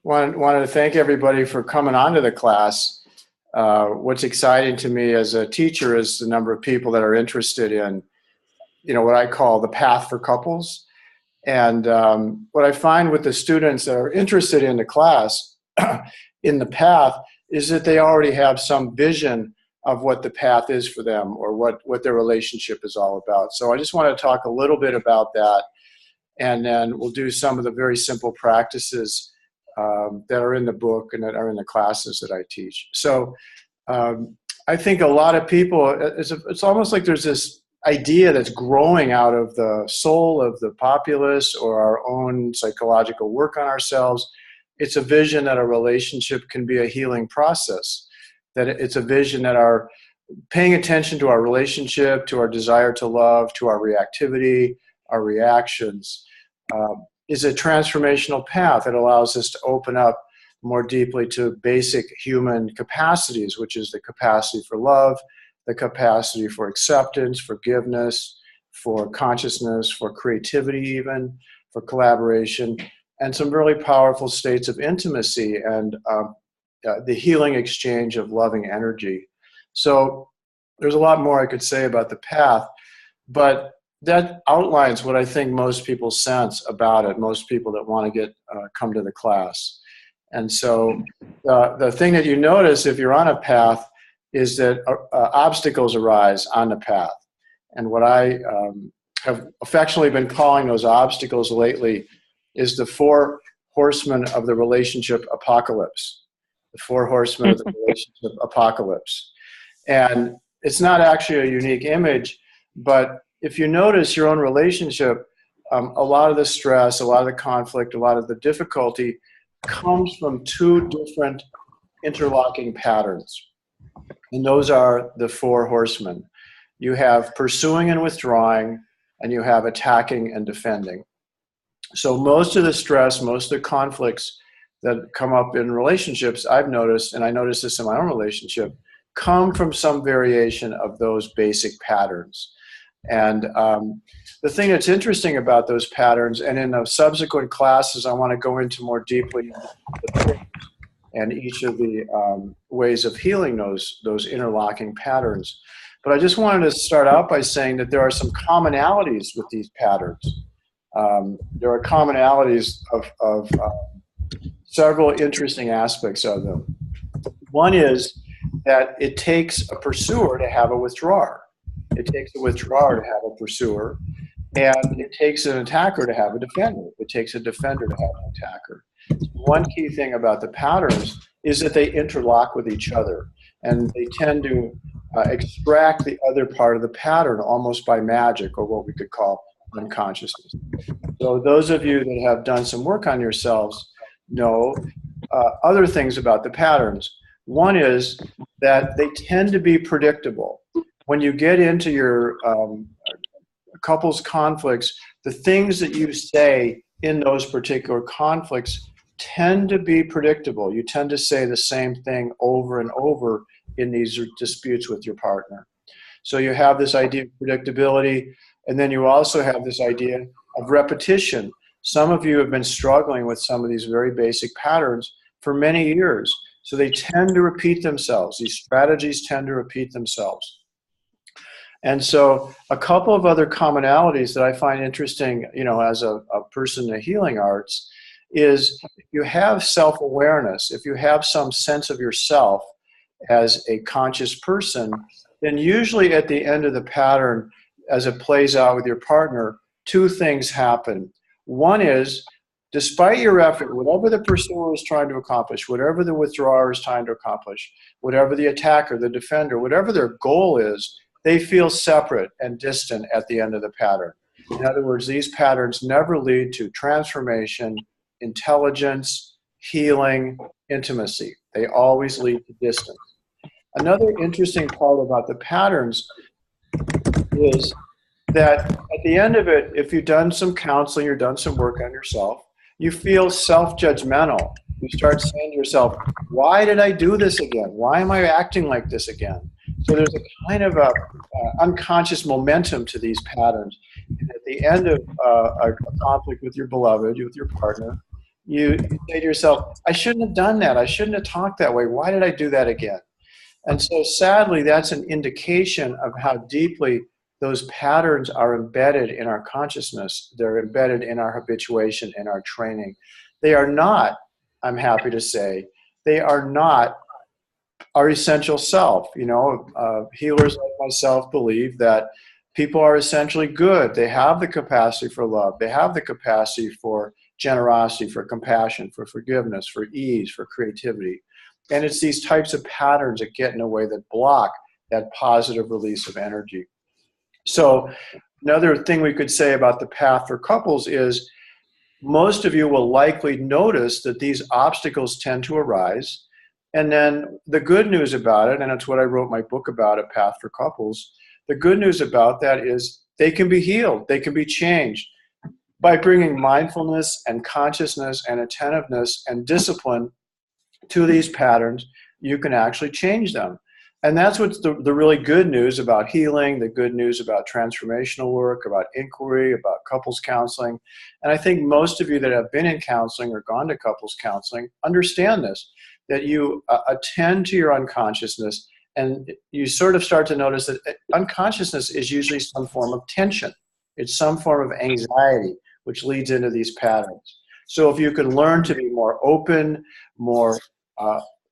Wanted to thank everybody for coming on to the class. What's exciting to me as a teacher is the number of people that are interested in, what I call the path for couples. And what I find with the students that are interested in the class, in the path, is that they already have some vision of what the path is for them or what their relationship is all about. So I just want to talk a little bit about that, and then we'll do some of the very simple practices that are in the book and that are in the classes that I teach. So I think a lot of people, it's almost like there's this idea that's growing out of the soul of the populace or our own psychological work on ourselves. It's a vision that a relationship can be a healing process, that it's a vision that our paying attention to our relationship, to our desire to love, to our reactivity, our reactions, is a transformational path that allows us to open up more deeply to basic human capacities, which is the capacity for love, the capacity for acceptance, forgiveness, for consciousness, for creativity even, for collaboration, and some really powerful states of intimacy and the healing exchange of loving energy. So there's a lot more I could say about the path, but that outlines what I think most people sense about it, most people that want to come to the class. And so the thing that you notice if you're on a path is that obstacles arise on the path. And what I have affectionately been calling those obstacles lately is the four horsemen of the relationship apocalypse. The four horsemen of the relationship apocalypse. And it's not actually a unique image, but if you notice your own relationship, a lot of the stress, a lot of the conflict, a lot of the difficulty comes from two different interlocking patterns. And those are the four horsemen. You have pursuing and withdrawing, and you have attacking and defending. So most of the stress, most of the conflicts that come up in relationships, I've noticed, and I noticed this in my own relationship, come from some variation of those basic patterns. And the thing that's interesting about those patterns, and in the subsequent classes, I want to go into more deeply and each of the ways of healing those interlocking patterns. But I just wanted to start out by saying that there are some commonalities with these patterns. There are commonalities of several interesting aspects of them. One is that it takes a pursuer to have a withdrawer. It takes a withdrawer to have a pursuer, and it takes an attacker to have a defender. It takes a defender to have an attacker. One key thing about the patterns is that they interlock with each other, and they tend to extract the other part of the pattern almost by magic, or what we could call unconsciousness. So those of you that have done some work on yourselves know other things about the patterns. One is that they tend to be predictable. When you get into your couples conflicts, the things that you say in those particular conflicts tend to be predictable. You tend to say the same thing over and over in these disputes with your partner. So you have this idea of predictability, and then you also have this idea of repetition. Some of you have been struggling with some of these very basic patterns for many years. So they tend to repeat themselves. These strategies tend to repeat themselves. And so a couple of other commonalities that I find interesting, as a person in the healing arts, is if you have self-awareness, if you have some sense of yourself as a conscious person, then usually at the end of the pattern, as it plays out with your partner, two things happen. One is, despite your effort, whatever the pursuer is trying to accomplish, whatever the withdrawer is trying to accomplish, whatever the attacker, the defender, whatever their goal is, they feel separate and distant at the end of the pattern. In other words, these patterns never lead to transformation, intelligence, healing, intimacy. They always lead to distance. Another interesting part about the patterns is that at the end of it, if you've done some counseling, you've done some work on yourself, you feel self-judgmental. You start saying to yourself, why did I do this again? Why am I acting like this again? So there's a kind of unconscious momentum to these patterns. And at the end of a conflict with your beloved, with your partner, you say to yourself, I shouldn't have done that. I shouldn't have talked that way. Why did I do that again? And so sadly, that's an indication of how deeply those patterns are embedded in our consciousness. They're embedded in our habituation, in our training. They are not, I'm happy to say, they are not our essential self. Healers like myself believe that people are essentially good. They have the capacity for love. They have the capacity for generosity, for compassion, for forgiveness, for ease, for creativity. And it's these types of patterns that get in the way, that block that positive release of energy. So another thing we could say about the path for couples is most of you will likely notice that these obstacles tend to arise. And then the good news about it, and it's what I wrote my book about, A Path for Couples, the good news about that is they can be healed, they can be changed. By bringing mindfulness and consciousness and attentiveness and discipline to these patterns, you can actually change them. And that's what's the really good news about healing, the good news about transformational work, about inquiry, about couples counseling. And I think most of you that have been in counseling or gone to couples counseling understand this, that you attend to your unconsciousness, and you sort of start to notice that unconsciousness is usually some form of tension. It's some form of anxiety, which leads into these patterns. So if you can learn to be more open, more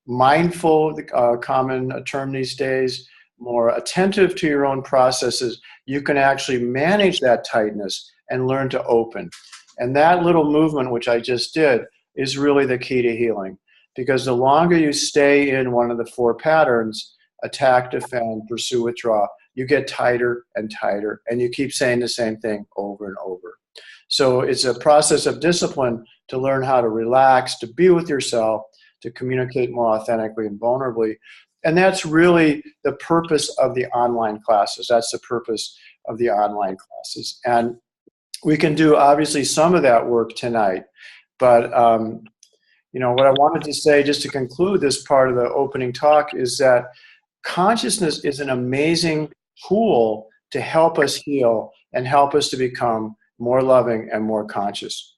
mindful, the common term these days, more attentive to your own processes, you can actually manage that tightness and learn to open. And that little movement, which I just did, is really the key to healing. Because the longer you stay in one of the four patterns, attack, defend, pursue, withdraw, you get tighter and tighter, and you keep saying the same thing over and over. So it's a process of discipline to learn how to relax, to be with yourself, to communicate more authentically and vulnerably. And that's really the purpose of the online classes. That's the purpose of the online classes. And we can do, obviously, some of that work tonight. But what I wanted to say, just to conclude this part of the opening talk, is that consciousness is an amazing tool to help us heal and help us to become more loving and more conscious.